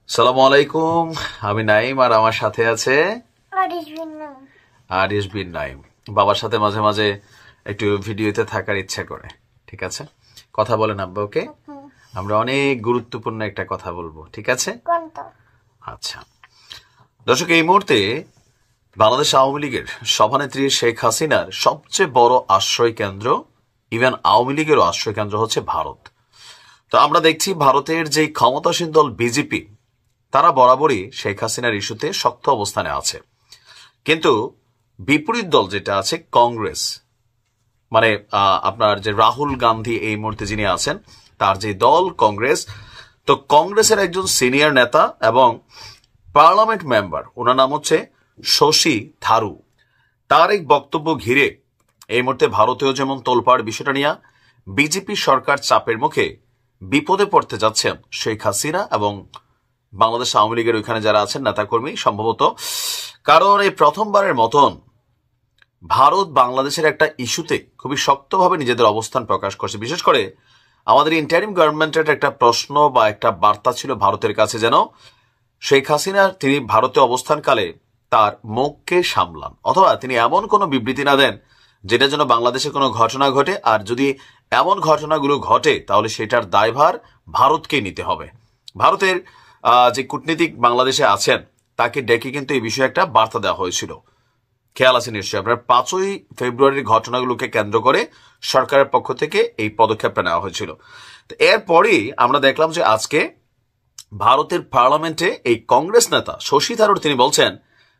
সালামু আলাইকুম। আমি নাইম, আর আমার সাথে আছে আরিশ বিন নাম। আরিশ বিন নাইম। বাবার সাথে মাঝে মাঝে একটু ভিডিওতে থাকার ইচ্ছা করে। ঠিক আছে, কথা বলেন আব্বা। ওকে, আমরা অনেক গুরুত্বপূর্ণ একটা কথা বলবো। ঠিক আছে, কোনটা? আচ্ছা। দর্শক, এই মুহূর্তে বাংলাদেশ আওয়ামী লীগের সভানেত্রী শেখ হাসিনার সবচেয়ে বড় আশ্রয় কেন্দ্র, ইভেন আওয়ামী লীগেরও আশ্রয় কেন্দ্র হচ্ছে ভারত। তো আমরা দেখছি ভারতের যে ক্ষমতাসীন দল বিজেপি, তারা বরাবরই শেখ হাসিনার ইস্যুতে শক্ত অবস্থানে আছে। কিন্তু বিপরীত দল যেটা আছে কংগ্রেস, মানে আপনার যে রাহুল গান্ধী এই মুহূর্তে যিনি আছেন, তার যে দল কংগ্রেস, তো কংগ্রেসের একজন সিনিয়র নেতা এবং পার্লামেন্ট মেম্বার, ওনার নাম হচ্ছে শশী থারুর, তার এক বক্তব্য ঘিরে এই মুহূর্তে ভারতেও যেমন তোলপাড়, বিষয়টা নিয়ে বিজেপি সরকার চাপের মুখে বিপদে পড়তে যাচ্ছেন শেখ হাসিনা এবং বাংলাদেশ আওয়ামী লীগের ওইখানে যারা আছেন নেতাকর্মী সম্ভবত। কারণ এই প্রথমবারের মতন ভারত বাংলাদেশের একটা ইস্যুতে খুবই শক্তভাবে নিজেদের অবস্থান প্রকাশ করছে। বিশেষ করে আমাদের ইন্টারিম গভর্নমেন্টের একটা প্রশ্ন বা একটা বার্তা ছিল ভারতের কাছে, যেন শেখ হাসিনা তিনি ভারতে অবস্থানকালে তার মুখকে সামলান, অথবা তিনি এমন কোনো বিবৃতি না দেন যেটা যেন বাংলাদেশে কোনো ঘটনা ঘটে, আর যদি এমন ঘটনাগুলো ঘটে তাহলে সেটার দায়ভার ভারতকে নিতে হবে। ভারতের যে কূটনীতিক বাংলাদেশে আছেন তাকে ডেকে কিন্তু এই বিষয়ে একটা বার্তা দেওয়া হয়েছিল, খেয়াল আছে নিশ্চয়ই আপনার। 5ই ফেব্রুয়ারির ঘটনাগুলোকে কেন্দ্র করে সরকারের পক্ষ থেকে এই পদক্ষেপটা নেওয়া হয়েছিল। তো এরপরই আমরা দেখলাম যে আজকে ভারতের পার্লামেন্টে এই কংগ্রেস নেতা শশী থারুর তিনি বলছেন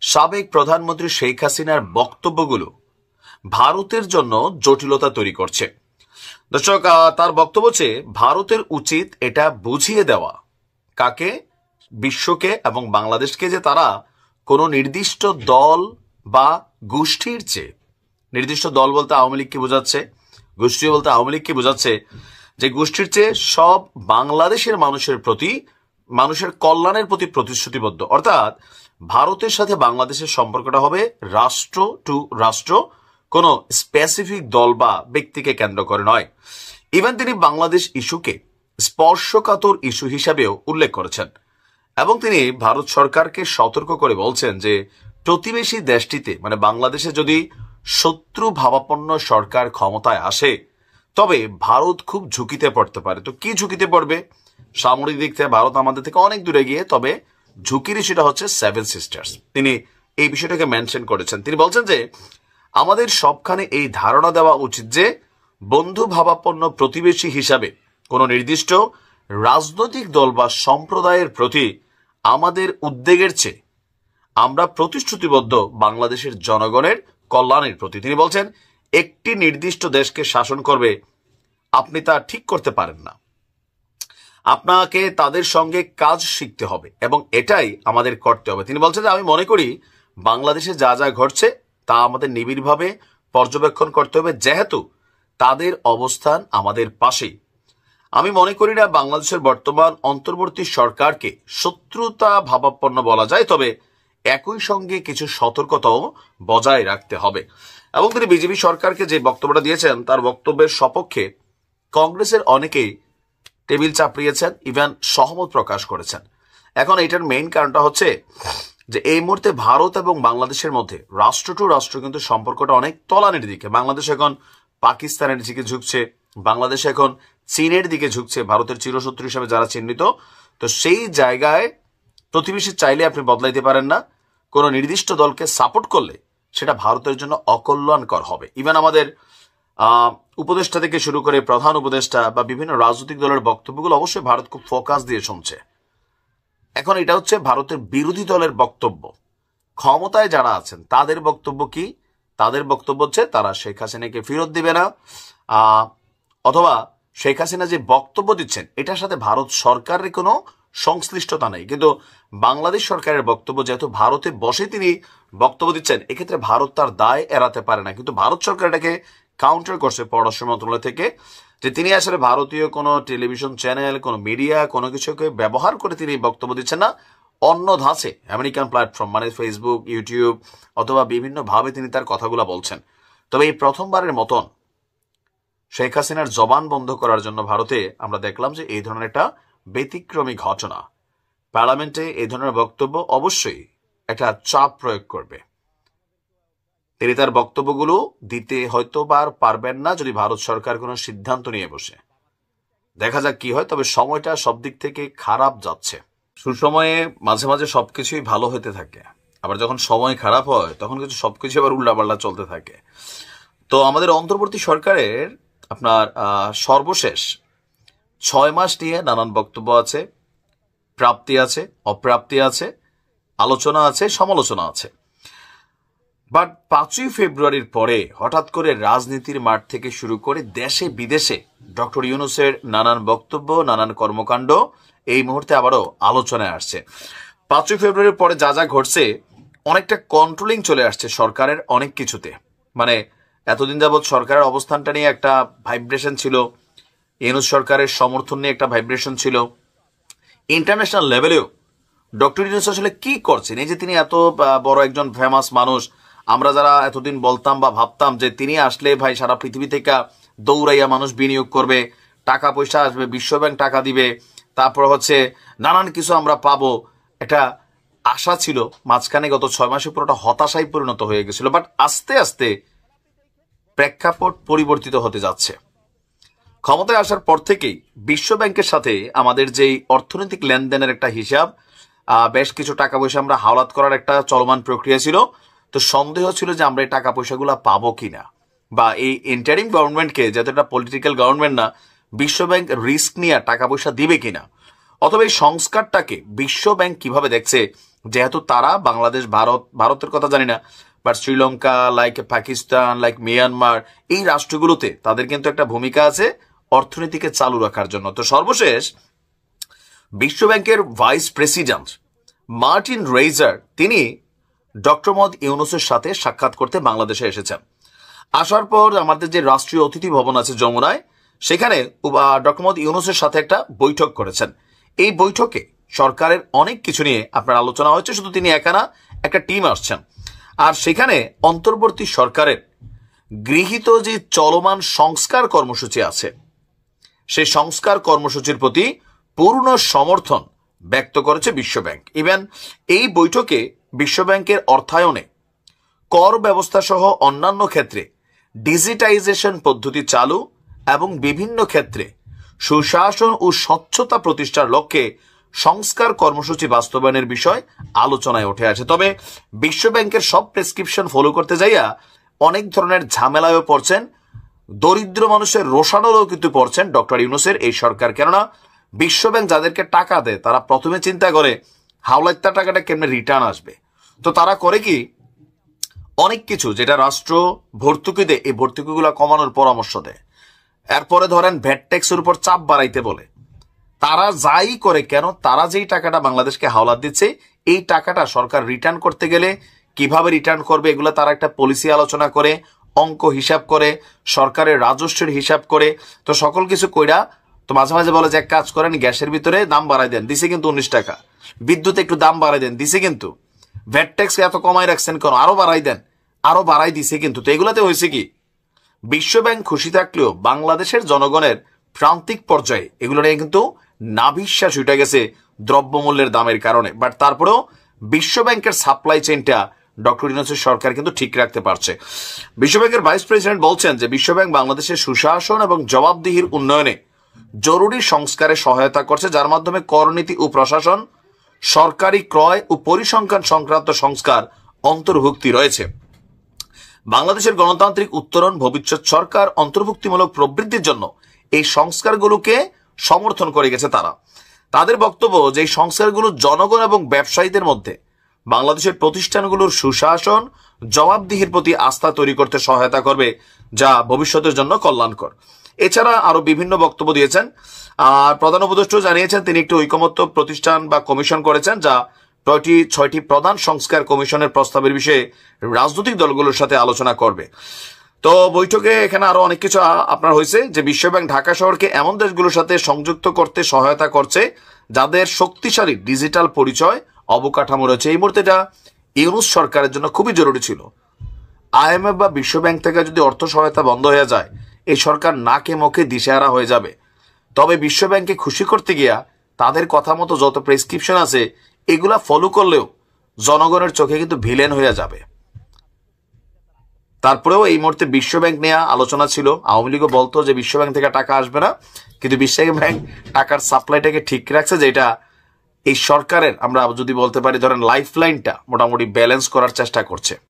সাবেক প্রধানমন্ত্রী শেখ হাসিনার বক্তব্যগুলো ভারতের জন্য জটিলতা তৈরি করছে। দর্শক, তার বক্তব্য হচ্ছে ভারতের উচিত এটা বুঝিয়ে দেওয়া কাকে, বিশ্বকে এবং বাংলাদেশকে, যে তারা কোনো নির্দিষ্ট দল বা গোষ্ঠীর চেয়ে, নির্দিষ্ট দল বলতে আওয়ামী লীগকে বোঝাচ্ছে, গোষ্ঠী বলতে আওয়ামী লীগকে বোঝাচ্ছে, যে গোষ্ঠীর চেয়ে সব বাংলাদেশের মানুষের প্রতি, মানুষের কল্যাণের প্রতি প্রতিশ্রুতিবদ্ধ। অর্থাৎ ভারতের সাথে বাংলাদেশের সম্পর্কটা হবে রাষ্ট্র টু রাষ্ট্র, কোনো স্পেসিফিক দল বা ব্যক্তিকে কেন্দ্র করে নয়। ইভেন তিনি বাংলাদেশ ইস্যুকে স্পর্শকাতর ইস্যু হিসাবেও উল্লেখ করেছেন এবং তিনি ভারত সরকারকে সতর্ক করে বলছেন যে প্রতিবেশী দেশটিতে, মানে বাংলাদেশে যদি শত্রু ভাবাপন্ন সরকার ক্ষমতায় আসে তবে ভারত খুব ঝুঁকিতে পড়তে পারে। তো কি ঝুঁকিতে পড়বে? সামরিক দিক থেকে ভারত আমাদের থেকে অনেক দূরে গিয়ে, তবে ঝুঁকির সেটা হচ্ছে সেভেন সিস্টার্স। তিনি এই বিষয়টাকে মেনশন করেছেন। তিনি বলছেন যে আমাদের সবখানে এই ধারণা দেওয়া উচিত যে বন্ধু ভাবাপন্ন প্রতিবেশী হিসাবে কোনো নির্দিষ্ট রাজনৈতিক দল বা সম্প্রদায়ের প্রতি আমাদের উদ্বেগের চেয়ে আমরা প্রতিশ্রুতিবদ্ধ বাংলাদেশের জনগণের কল্যাণের প্রতি। তিনি বলছেন একটি নির্দিষ্ট দেশকে শাসন করবে আপনি তা ঠিক করতে পারেন না, আপনাকে তাদের সঙ্গে কাজ শিখতে হবে এবং এটাই আমাদের করতে হবে। তিনি বলছেন যে আমি মনে করি বাংলাদেশে যা যা ঘটছে তা আমাদের নিবিড়ভাবে পর্যবেক্ষণ করতে হবে, যেহেতু তাদের অবস্থান আমাদের পাশেই। আমি মনে করি না বাংলাদেশের বর্তমান অন্তর্বর্তী সরকারকে শত্রুতা ভাবাপন্ন বলা যায়, তবে একই সঙ্গে কিছু সতর্কতাও বজায় রাখতে হবে। এবং তিনি বিজেপি সরকারকে যে বক্তব্যটা দিয়েছেন তার বক্তব্যের সপক্ষে কংগ্রেসের অনেকেই টেবিল চাপড়িয়েছেন, ইভেন সহমত প্রকাশ করেছেন। এখন এটার মেইন কারণটা হচ্ছে যে এই মুহূর্তে ভারত এবং বাংলাদেশের মধ্যে রাষ্ট্র টু রাষ্ট্র কিন্তু সম্পর্কটা অনেক তলানির দিকে। বাংলাদেশ এখন পাকিস্তানের দিকে ঝুঁকছে, বাংলাদেশ এখন চীনের দিকে ঝুঁকছে, ভারতের চিরশত্রু হিসেবে যারা চিহ্নিত। তো সেই জায়গায় প্রতিবেশী চাইলে আপনি বদলাইতে পারেন না। কোনো নির্দিষ্ট দলকে সাপোর্ট করলে সেটা ভারতের জন্য অকল্যাণকর হবে। ইভেন আমাদের উপদেষ্টা থেকে শুরু করে প্রধান উপদেষ্টা বা বিভিন্ন রাজনৈতিক দলের বক্তব্যগুলো অবশ্যই ভারত খুব ফোকাস দিয়ে শুনছে। এখন এটা হচ্ছে ভারতের বিরোধী দলের বক্তব্য, ক্ষমতায় যারা আছেন তাদের বক্তব্য কি? তাদের বক্তব্য হচ্ছে তারা শেখ হাসিনাকে ফেরত দিবে না, অথবা শেখ হাসিনা যে বক্তব্য দিচ্ছেন এটার সাথে ভারত সরকারের কোনো সংশ্লিষ্টতা নেই। কিন্তু বাংলাদেশ সরকারের বক্তব্য, যেহেতু ভারতে বসে তিনি বক্তব্য দিচ্ছেন, এক্ষেত্রে ভারত তার দায় এড়াতে পারে না। কিন্তু ভারত সরকার এটাকে কাউন্টার করছে পররাষ্ট্র মন্ত্রণালয় থেকে, যে তিনি আসলে ভারতীয় কোনো টেলিভিশন চ্যানেল, কোনো মিডিয়া, কোনো কিছুকে ব্যবহার করে তিনি বক্তব্য দিচ্ছেন না, অন্য ধাঁচে আমেরিকান প্ল্যাটফর্ম মানে ফেসবুক, ইউটিউব অথবা বিভিন্নভাবে তিনি তার কথাগুলো বলছেন। তবে এই প্রথমবারের মতন শেখ হাসিনার জবান বন্ধ করার জন্য ভারতে আমরা দেখলাম যে এই ধরনের একটা ব্যতিক্রমী ঘটনা। পার্লামেন্টে এই ধরনের বক্তব্য অবশ্যই একটা চাপ প্রয়োগ করবে। তিনি তার বক্তব্যগুলো দিতে হয়তো আর পারবেন না যদি ভারত সরকার কোনো সিদ্ধান্ত নিয়ে বসে। দেখা যাক কি হয়, তবে সময়টা সব দিক থেকে খারাপ যাচ্ছে। সুসময়ে মাঝে মাঝে সবকিছুই ভালো হতে থাকে, আবার যখন সময় খারাপ হয় তখন কিছু সবকিছু আবার উল্টাপাল্টা চলতে থাকে। তো আমাদের অন্তর্বর্তী সরকারের আপনার সর্বশেষ 6 মাস নিয়ে নানান বক্তব্য আছে, প্রাপ্তি আছে, অপ্রাপ্তি আছে, আলোচনা আছে, সমালোচনা আছে। বাট 5ই ফেব্রুয়ারির পরে হঠাৎ করে রাজনীতির মাঠ থেকে শুরু করে দেশে বিদেশে ডক্টর ইউনূসের নানান বক্তব্য, নানান কর্মকাণ্ড এই মুহূর্তে আবারও আলোচনায় আসছে। 5ই ফেব্রুয়ারির পরে যা যা ঘটছে, অনেকটা কন্ট্রোলিং চলে আসছে সরকারের অনেক কিছুতে। মানে এতদিন যাবৎ সরকারের অবস্থানটা নিয়ে একটা ভাইব্রেশন ছিল, ইউনূস সরকারের সমর্থন নিয়ে একটা ভাইব্রেশন ছিল, ইন্টারন্যাশনাল লেভেলেও ডক্টর ইউনূস আসলে কি করছেন। এই যে তিনি এত বড় একজন ফেমাস মানুষ, আমরা যারা এতদিন বলতাম বা ভাবতাম যে তিনি আসলে ভাই সারা পৃথিবী থেকে দৌড়াইয়া মানুষ বিনিয়োগ করবে, টাকা পয়সা আসবে, বিশ্বব্যাংক টাকা দিবে, তারপর হচ্ছে নানান কিছু আমরা পাবো, একটা আশা ছিল। মাঝখানে গত 6 মাসে পুরোটা হতাশায় পরিণত হয়ে গেছিল। বাট আস্তে আস্তে প্রেক্ষাপট পরিবর্তিত হতে যাচ্ছে। ক্ষমতায় আসার পর থেকেই বিশ্বব্যাংকের সাথে আমাদের যেই অর্থনৈতিক লেনদেনের একটা হিসাব, বেশ কিছু টাকা পয়সা আমরা হাওলাত করার একটা চলমান প্রক্রিয়া ছিল। তো সন্দেহ ছিল যে আমরা এই টাকা পয়সাগুলো পাবো কিনা, বা এই ইন্টারিম গভর্নমেন্টকে, যেহেতু এটা পলিটিক্যাল গভর্নমেন্ট না, বিশ্বব্যাংক রিস্ক নিয়ে টাকা পয়সা দিবে কিনা, অথবা এই সংস্কারটাকে বিশ্বব্যাংক কিভাবে দেখছে। যেহেতু তারা বাংলাদেশ, ভারতের কথা জানি না, but Sri Lanka, like Pakistan, like Myanmar, এই রাষ্ট্রগুলোতে তাদের কিন্তু একটা ভূমিকা আছে অর্থনীতিকে চালু রাখার জন্য। তো সর্বশেষ বিশ্বব্যাংকের ভাইস প্রেসিডেন্ট মার্টিন রেইজার তিনি ডক্টর মোহাম্মদ ইউনূসের সাথে সাক্ষাৎ করতে বাংলাদেশে এসেছেন। আসার পর আমাদের যে রাষ্ট্রীয় অতিথি ভবন আছে যমুনায়, সেখানে ডক্টর মোহাম্মদ ইউনূসের সাথে একটা বৈঠক করেছেন। এই বৈঠকে সরকারের অনেক কিছু নিয়ে আপনার আলোচনা হয়েছে। শুধু তিনি একা না, একটা টিম আসছেন। আর সেখানে অন্তর্বর্তী সরকারের গৃহীত যে চলমান সংস্কার কর্মসূচি আছে, সেই সংস্কার কর্মসূচির প্রতি পূর্ণ সমর্থন ব্যক্ত করেছে বিশ্বব্যাংক। ইভেন এই বৈঠকে বিশ্বব্যাংকের অর্থায়নে কর ব্যবস্থা সহ অন্যান্য ক্ষেত্রে ডিজিটাইজেশন পদ্ধতি চালু এবং বিভিন্ন ক্ষেত্রে সুশাসন ও স্বচ্ছতা প্রতিষ্ঠার লক্ষ্যে সংস্কার কর্মসূচি বাস্তবায়নের বিষয় আলোচনায় উঠে আসে। তবে বিশ্বব্যাংকের সব প্রেসক্রিপশন ফলো করতে যাইয়া অনেক ধরনের ঝামেলায়ও পড়ছেন, দরিদ্র মানুষের রোষানোরও কিন্তু পড়ছেন ডক্টর ইউনূসের এই সরকার। কেননা বিশ্বব্যাংক যাদেরকে টাকা দেয় তারা প্রথমে চিন্তা করে হাওলাত্তা টাকাটা কেমনে রিটার্ন আসবে। তো তারা করে কি, অনেক কিছু যেটা রাষ্ট্র ভর্তুকি দেয়, এই ভর্তুকিগুলো কমানোর পরামর্শ দেয়। এরপরে ধরেন ভ্যাট ট্যাক্সের উপর চাপ বাড়াইতে বলে। তারা যাই করে কেন, তারা যেই টাকাটা বাংলাদেশকে হাওলাত দিচ্ছে, এই টাকাটা সরকার রিটার্ন করতে গেলে কিভাবে রিটার্ন করবে, এগুলো তারা একটা পলিসি আলোচনা করে, অঙ্ক হিসাব করে, সরকারের রাজস্বের হিসাব করে। তো সকল কিছু কইরা তো মাঝে মাঝে বলে যে এক কাজ করেন, গ্যাসের ভিতরে দাম বাড়াই দেন, দিছে কিন্তু 19 টাকা, বিদ্যুৎ একটু দাম বাড়াই দেন, দিছে কিন্তু, ভ্যাট ট্যাক্স এত কমাই রাখছেন কেন, আরো বাড়াই দেন, আরো বাড়াই দিছে কিন্তু। তো এগুলাতে হয়েছে কি, বিশ্বব্যাংক খুশি থাকলেও বাংলাদেশের জনগণের প্রান্তিক পর্যায়ে এগুলো নিয়ে কিন্তু নাভিশ্বাস উঠে গেছে দ্রব্যমূল্যের দামের কারণে। বাট তারপরেও বিশ্বব্যাংকের সাপ্লাই চেইনটা ডক্টর ইউনূসের সরকার কিন্তু ঠিক রাখতে পারছে। বিশ্বব্যাংকের ভাইস প্রেসিডেন্ট বলছেন যে বিশ্বব্যাংক বাংলাদেশের সুশাসন এবং জবাবদিহির উন্নয়নে জরুরি সংস্কারে সহায়তা করছে, যার মাধ্যমে করনীতি ও প্রশাসন, সরকারি ক্রয় ও পরিসংখ্যান সংক্রান্ত সংস্কার অন্তর্ভুক্তি রয়েছে। বাংলাদেশের গণতান্ত্রিক উত্তরণ, ভবিষ্যৎ সরকার অন্তর্ভুক্তিমূলক প্রবৃদ্ধির জন্য এই সংস্কারগুলোকে সমর্থন করে গেছে তারা। তাদের বক্তব্য যে এই সংস্কারগুলো জনগণ এবং ব্যবসায়ীদের মধ্যে বাংলাদেশের প্রতিষ্ঠানগুলোর সুশাসন, জবাবদিহির প্রতি আস্থা তৈরি করতে সহায়তা করবে, যা ভবিষ্যতের জন্য কল্যাণকর। এছাড়া আরো বিভিন্ন বক্তব্য দিয়েছেন। আর প্রধান উপদেষ্টা জানিয়েছেন তিনি একটি ঐকমত্য প্রতিষ্ঠান বা কমিশন করেছেন, যা 6টি প্রধান সংস্কার কমিশনের প্রস্তাবের বিষয়ে রাজনৈতিক দলগুলোর সাথে আলোচনা করবে। তো বৈঠকে এখানে আরো অনেক কিছু আপনার হয়েছে, যে বিশ্বব্যাংক ঢাকা শহরকে এমন দেশগুলোর সাথে সংযুক্ত করতে সহায়তা করছে যাদের শক্তিশালী ডিজিটাল পরিচয় অবকাঠামো রয়েছে। এই মুহূর্তে এটা ইউনূস সরকারের জন্য খুবই জরুরি ছিল। আইএমএফ বা বিশ্বব্যাংক থেকে যদি অর্থ সহায়তা বন্ধ হয়ে যায়, এই সরকার নাকে মুখে দিশেহারা হয়ে যাবে। তবে বিশ্বব্যাংকে খুশি করতে গিয়া তাদের কথা মতো যত প্রেসক্রিপশন আছে এগুলা ফলো করলেও জনগণের চোখে কিন্তু ভিলেন হয়ে যাবে। তারপরেও এই মুহূর্তে বিশ্বব্যাংক নিয়ে আলোচনা ছিল। আওয়ামী লীগও বলতো যে বিশ্বব্যাংক থেকে টাকা আসবে না, কিন্তু বিশ্বব্যাংক টাকার সাপ্লাইটাকে ঠিক রাখছে, যেটা এই সরকারের আমরা যদি বলতে পারি ধরেন লাইফ লাইনটা মোটামুটি ব্যালেন্স করার চেষ্টা করছে।